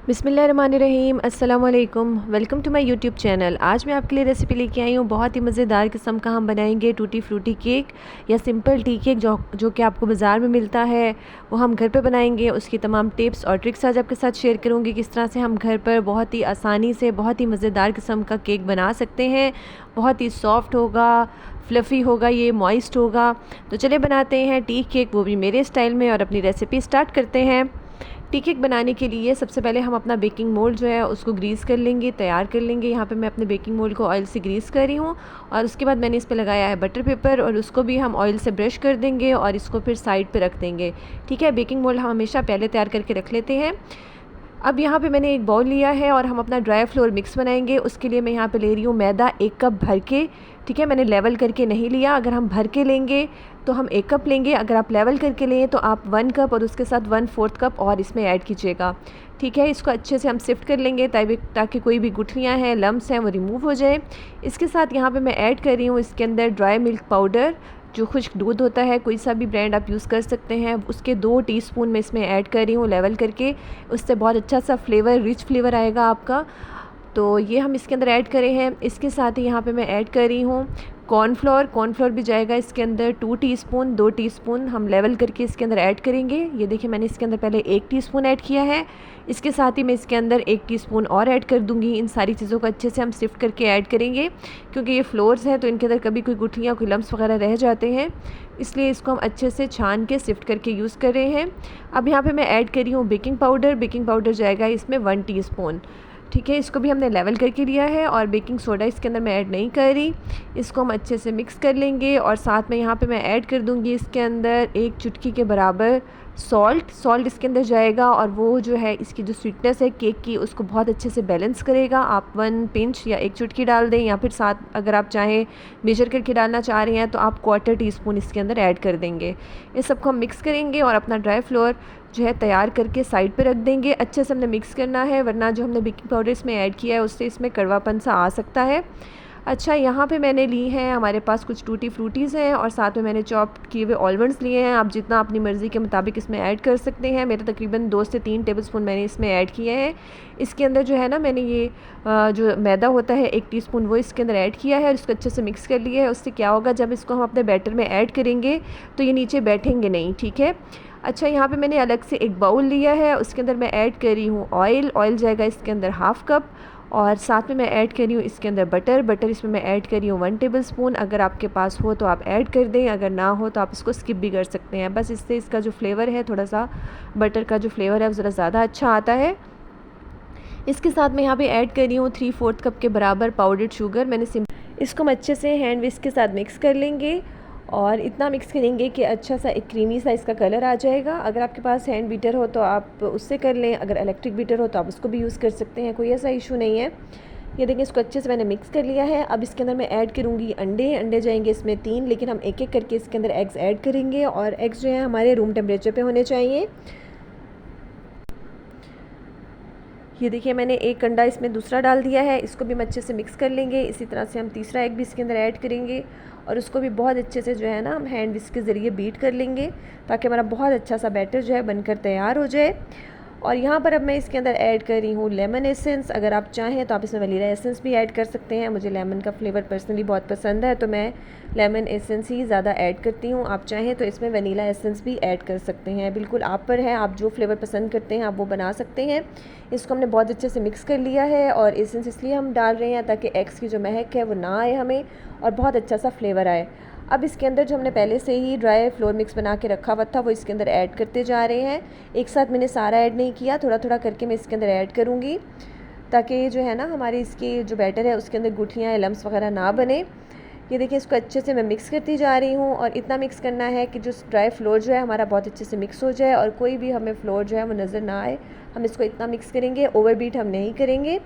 बिस्मिल्लाहिर्रहमानिर्रहीम, अस्सलाम वालेकुम। Welcome to my YouTube channel. आज मैं आपके लिए रेसिपी लेके आई हूँ। बहुत ही मज़ेदार किस्म का हम बनाएंगे टूटी फ्रूटी केक या सिंपल टी केक जो कि आपको बाज़ार में मिलता है, वो हम घर पे बनाएंगे। उसकी तमाम टिप्स और ट्रिक्स आज आपके साथ शेयर करूँगी, किस तरह से हम घर पर बहुत ही आसानी से बहुत ही मज़ेदार किस्म का केक बना सकते हैं। बहुत ही सॉफ्ट होगा, फ्लफ़ी होगा, ये मॉइस्ट होगा। तो चले बनाते हैं टी केक, वो भी मेरे स्टाइल में, और अपनी रेसिपी स्टार्ट करते हैं। टी केक बनाने के लिए सबसे पहले हम अपना बेकिंग मोल्ड जो है उसको ग्रीस कर लेंगे, तैयार कर लेंगे। यहाँ पे मैं अपने बेकिंग मोल्ड को ऑयल से ग्रीस कर रही हूँ, और उसके बाद मैंने इस पे लगाया है बटर पेपर, और उसको भी हम ऑयल से ब्रश कर देंगे और इसको फिर साइड पे रख देंगे। ठीक है, बेकिंग मोल्ड हम हमेशा पहले तैयार करके रख लेते हैं। अब यहाँ पे मैंने एक बाउल लिया है और हम अपना ड्राई फ्लोर मिक्स बनाएंगे। उसके लिए मैं यहाँ पे ले रही हूँ मैदा 1 कप भर के। ठीक है, मैंने लेवल करके नहीं लिया। अगर हम भर के लेंगे तो हम 1 कप लेंगे, अगर आप लेवल करके लें तो आप 1 कप और उसके साथ 1/4 कप और इसमें ऐड कीजिएगा। ठीक है, इसको अच्छे से हम सिफ्ट कर लेंगे ताकि कोई भी गुठलियाँ हैं, लम्स हैं, वो रिमूव हो जाए। इसके साथ यहाँ पे मैं ऐड कर रही हूँ इसके अंदर ड्राई मिल्क पाउडर, जो खुश्क दूध होता है, कोई सा भी ब्रांड आप यूज़ कर सकते हैं। उसके 2 टीस्पून मैं इसमें ऐड कर रही हूँ लेवल करके। उससे बहुत अच्छा सा फ्लेवर, रिच फ्लेवर आएगा आपका। तो ये हम इसके अंदर ऐड करे हैं। इसके साथ ही यहाँ पे मैं ऐड कर रही हूँ कॉर्नफ्लोर भी जाएगा इसके अंदर 2 टीस्पून। 2 टीस्पून हम लेवल करके इसके अंदर ऐड करेंगे। ये देखिए, मैंने इसके अंदर पहले 1 टीस्पून ऐड किया है। इसके साथ ही मैं इसके अंदर 1 टीस्पून और ऐड कर दूंगी। इन सारी चीज़ों को अच्छे से हम सिफ्ट करके ऐड करेंगे, क्योंकि ये फ्लोर्स हैं तो इनके अंदर कभी कोई गुठलियाँ, कोई लम्स वगैरह रह जाते हैं, इसलिए इसको हम अच्छे से छान के सिफ्ट करके यूज़ कर रहे हैं। अब यहाँ पर मैं ऐड कर रही हूँ बेकिंग पाउडर। बेकिंग पाउडर जाएगा इसमें 1 टीस्पून। ठीक है, इसको भी हमने लेवल करके लिया है, और बेकिंग सोडा इसके अंदर मैं ऐड नहीं कर रही। इसको हम अच्छे से मिक्स कर लेंगे, और साथ में यहाँ पे मैं ऐड कर दूँगी इसके अंदर 1 चुटकी के बराबर सॉल्ट इसके अंदर जाएगा, और वो जो है इसकी जो स्वीटनेस है केक की, उसको बहुत अच्छे से बैलेंस करेगा। आप 1 पिंच या 1 चुटकी डाल दें, या फिर साथ अगर आप चाहें मेजर करके डालना चाह रहे हैं तो आप 1/4 टीस्पून इसके अंदर ऐड कर देंगे। इस सबको हम मिक्स करेंगे और अपना ड्राई फ्लोर जो है तैयार करके साइड पे रख देंगे। अच्छे से हमने मिक्स करना है, वरना जो हमने बेकिंग पाउडर इसमें ऐड किया है उससे इसमें कड़वापन सा आ सकता है। अच्छा, यहाँ पे मैंने ली हैं, हमारे पास कुछ टूटी फ्रूटीज़ हैं, और साथ में मैंने चॉप किए हुए आलमंड्स लिए हैं। आप जितना अपनी मर्ज़ी के मुताबिक इसमें ऐड कर सकते हैं। मेरे तकरीबन 2 से 3 टेबलस्पून मैंने इसमें ऐड किए हैं। इसके अंदर जो है ना, मैंने ये जो मैदा होता है 1 टीस्पून, वो इसके अंदर ऐड किया है और इसको अच्छे से मिक्स कर लिया है। उससे क्या होगा, जब इसको हम अपने बैटर में ऐड करेंगे तो ये नीचे बैठेंगे नहीं। ठीक है। अच्छा, यहाँ पे मैंने अलग से एक बाउल लिया है, उसके अंदर मैं ऐड कर रही हूँ ऑयल जाएगा इसके अंदर 1/2 कप, और साथ में मैं ऐड कर रही हूँ इसके अंदर बटर इसमें मैं ऐड कर रही हूँ 1 टेबलस्पून। अगर आपके पास हो तो आप ऐड कर दें, अगर ना हो तो आप इसको स्किप भी कर सकते हैं। बस इससे इसका जो फ्लेवर है, थोड़ा सा बटर का जो फ्लेवर है वो ज़रा ज़्यादा अच्छा आता है। इसके साथ मैं यहाँ पे ऐड कर रही हूँ 3/4 कप के बराबर पाउडर्ड शुगर। इसको हम अच्छे से हैंड विस्क के साथ मिक्स कर लेंगे, और इतना मिक्स करेंगे कि अच्छा सा एक क्रीमी सा इसका कलर आ जाएगा। अगर आपके पास हैंड बीटर हो तो आप उससे कर लें, अगर इलेक्ट्रिक बीटर हो तो आप उसको भी यूज़ कर सकते हैं, कोई ऐसा इशू नहीं है। ये देखिए, इसको अच्छे से मैंने मिक्स कर लिया है। अब इसके अंदर मैं ऐड करूँगी अंडे जाएंगे इसमें 3, लेकिन हम एक एक करके इसके अंदर एग्स ऐड करेंगे, और एग्स जो है हमारे रूम टेम्परेचर पर होने चाहिए। ये देखिए, मैंने एक अंडा इसमें दूसरा डाल दिया है, इसको भी हम अच्छे से मिक्स कर लेंगे। इसी तरह से हम तीसरा एग भी इसके अंदर ऐड करेंगे, और उसको भी बहुत अच्छे से जो है ना हम हैंड विस्क के ज़रिए बीट कर लेंगे, ताकि हमारा बहुत अच्छा सा बैटर जो है बनकर तैयार हो जाए। और यहाँ पर अब मैं इसके अंदर ऐड कर रही हूँ लेमन एसेंस। अगर आप चाहें तो आप इसमें वनीला एसेंस भी ऐड कर सकते हैं। मुझे लेमन का फ्लेवर पर्सनली बहुत पसंद है, तो मैं लेमन एसेंस ही ज़्यादा ऐड करती हूँ। आप चाहें तो इसमें वनीला एसेंस भी ऐड कर सकते हैं, बिल्कुल आप पर है, आप जो फ्लेवर पसंद करते हैं आप वो बना सकते हैं। इसको हमने बहुत अच्छे से मिक्स कर लिया है, और एसेंस इसलिए हम डाल रहे हैं ताकि एग्स की जो महक है वो ना आए हमें, और बहुत अच्छा सा फ्लेवर आए। अब इसके अंदर जो हमने पहले से ही ड्राई फ्लोर मिक्स बना के रखा हुआ था वो इसके अंदर ऐड करते जा रहे हैं। एक साथ मैंने सारा ऐड नहीं किया, थोड़ा थोड़ा करके मैं इसके अंदर ऐड करूँगी, ताकि जो है ना हमारी इसकी जो बैटर है उसके अंदर गुठलियाँ या लम्स वगैरह ना बने। ये देखिए, इसको अच्छे से मैं मिक्स करती जा रही हूँ, और इतना मिक्स करना है कि जो ड्राई फ्लोर जो है हमारा बहुत अच्छे से मिक्स हो जाए, और कोई भी हमें फ्लोर जो है वो नज़र ना आए। हम इसको इतना मिक्स करेंगे, ओवरबीट हम नहीं करेंगे।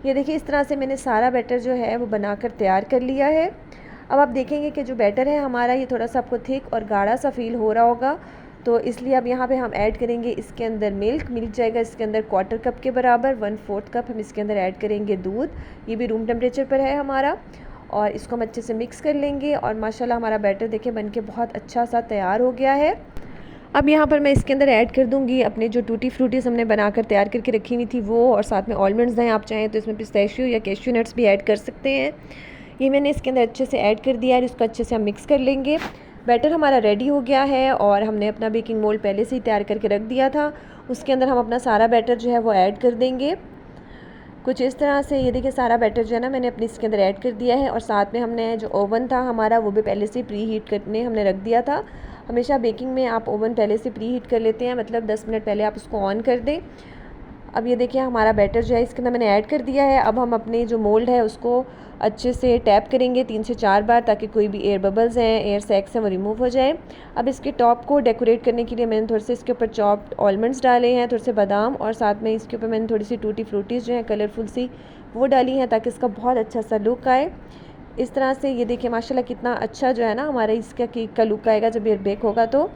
ये देखिए, इस तरह से मैंने सारा बैटर जो है वो बनाकर तैयार कर लिया है। अब आप देखेंगे कि जो बैटर है हमारा, ये थोड़ा सा आपको थिक और गाढ़ा सा फील हो रहा होगा, तो इसलिए अब यहाँ पे हम ऐड करेंगे इसके अंदर मिल्क जाएगा इसके अंदर 1/4 कप के बराबर। 1/4 कप हम इसके अंदर ऐड करेंगे दूध, ये भी रूम टेम्परेचर पर है हमारा, और इसको हम अच्छे से मिक्स कर लेंगे। और माशाल्लाह हमारा बैटर देखिए बनके बहुत अच्छा सा तैयार हो गया है। अब यहाँ पर मैं इसके अंदर ऐड कर दूँगी अपने जो टूटी फ्रूटीज़ हमने बनाकर तैयार करके रखी हुई थी वो, और साथ में आलमंड्स हैं, आप चाहें तो इसमें पिस्ताशियो या कैश्यू नट्स भी ऐड कर सकते हैं। ये मैंने इसके अंदर अच्छे से ऐड कर दिया है, इसको अच्छे से हम मिक्स कर लेंगे। बैटर हमारा रेडी हो गया है और हमने अपना बेकिंग मोल्ड पहले से ही तैयार करके रख दिया था। उसके अंदर हम अपना सारा बैटर जो है वो ऐड कर देंगे कुछ इस तरह से। ये देखिए सारा बैटर जो है ना मैंने अपने इसके अंदर ऐड कर दिया है, और साथ में हमने जो ओवन था हमारा वो भी पहले से प्री हीट करने हमने रख दिया था। हमेशा बेकिंग में आप ओवन पहले से प्री हीट कर लेते हैं, मतलब 10 मिनट पहले आप उसको ऑन कर दें। अब ये देखिए हमारा बैटर जो है इसके अंदर मैंने ऐड कर दिया है। अब हम अपने जो मोल्ड है उसको अच्छे से टैप करेंगे 3 से 4 बार, ताकि कोई भी एयर बबल्स हैं, एयर सैक्स हैं, वो रिमूव हो जाए। अब इसके टॉप को डेकोरेट करने के लिए मैंने थोड़े से इसके ऊपर चॉप्ड आलमंड्स डाले हैं, थोड़े से बादाम, और साथ में इसके ऊपर मैंने थोड़ी सी टूटी फ्रूटीज़ जो हैं कलरफुल सी वो डाली हैं, ताकि इसका बहुत अच्छा सा लुक आए। इस तरह से ये देखिए माशाल्लाह कितना अच्छा जो है ना हमारा इसका केक का लुक आएगा जब ये बेक होगा। तो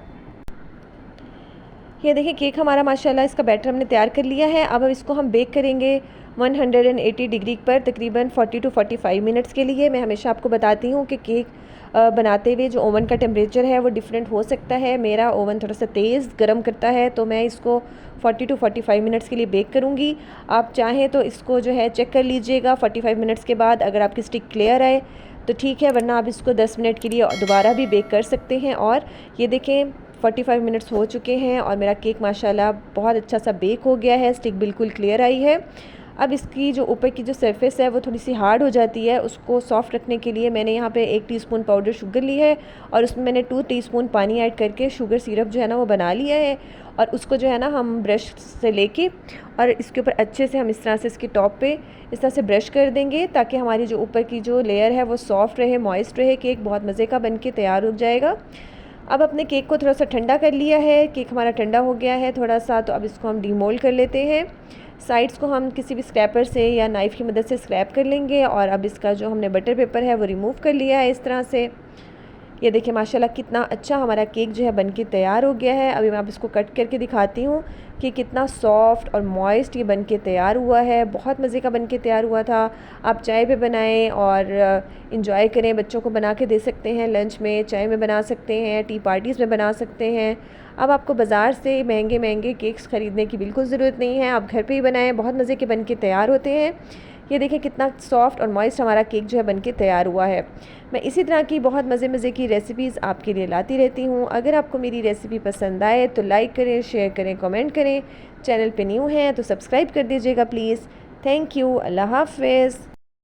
ये देखिए केक हमारा माशाल्लाह इसका बैटर हमने तैयार कर लिया है। अब इसको हम बेक करेंगे 180 डिग्री पर तकरीबन 40 टू 45 मिनट्स के लिए। मैं हमेशा आपको बताती हूँ कि केक बनाते हुए जो ओवन का टेम्परेचर है वो डिफरेंट हो सकता है। मेरा ओवन थोड़ा सा तेज़ गर्म करता है, तो मैं इसको 40 टू 45 मिनट्स के लिए बेक करूँगी। आप चाहें तो इसको जो है चेक कर लीजिएगा 45 मिनट्स के बाद, अगर आपकी स्टिक क्लियर आए तो ठीक है, वरना आप इसको 10 मिनट के लिए दोबारा भी बेक कर सकते हैं। और ये देखें 45 मिनट्स हो चुके हैं और मेरा केक माशाल्लाह बहुत अच्छा सा बेक हो गया है, स्टिक बिल्कुल क्लियर आई है। अब इसकी जो ऊपर की जो सरफेस है वो थोड़ी सी हार्ड हो जाती है, उसको सॉफ्ट रखने के लिए मैंने यहाँ पे 1 टीस्पून पाउडर शुगर ली है, और उसमें मैंने 2 टीस्पून पानी ऐड करके शुगर सिरप जो है ना वो बना लिया है। और उसको जो है ना हम ब्रश से लेके और इसके ऊपर अच्छे से हम इस तरह से इसके टॉप पे इस तरह से ब्रश कर देंगे, ताकि हमारी जो ऊपर की जो लेयर है वो सॉफ्ट रहे, मॉइस्ट रहे। केक बहुत मज़े का बन के तैयार हो जाएगा। अब अपने केक को थोड़ा सा ठंडा कर लिया है, केक हमारा ठंडा हो गया है थोड़ा सा, तो अब इसको हम डीमोल्ड कर लेते हैं। साइड्स को हम किसी भी स्क्रैपर से या नाइफ़ की मदद से स्क्रैप कर लेंगे, और अब इसका जो हमने बटर पेपर है वो रिमूव कर लिया है इस तरह से। ये देखिए माशाल्लाह कितना अच्छा हमारा केक जो है बनके तैयार हो गया है। अभी मैं आप इसको कट करके दिखाती हूँ कि कितना सॉफ्ट और मॉइस्ट ये बनके तैयार हुआ है। बहुत मज़े का बनके तैयार हुआ था। आप चाय पे बनाएं और इंजॉय करें, बच्चों को बना के दे सकते हैं, लंच में, चाय में बना सकते हैं, टी पार्टीज़ में बना सकते हैं। अब आपको बाज़ार से महंगे महंगे केक्स ख़रीदने की बिल्कुल ज़रूरत नहीं है, आप घर पे ही बनाएं, बहुत मज़े के बनके तैयार होते हैं। ये देखें कितना सॉफ्ट और मॉइस्ट हमारा केक जो है बनके तैयार हुआ है। मैं इसी तरह की बहुत मज़े की रेसिपीज़ आपके लिए लाती रहती हूँ। अगर आपको मेरी रेसिपी पसंद आए तो लाइक करें, शेयर करें, कमेंट करें। चैनल पे न्यू हैं तो सब्सक्राइब कर दीजिएगा प्लीज़। Thank you. अल्लाह हाफ़िज़।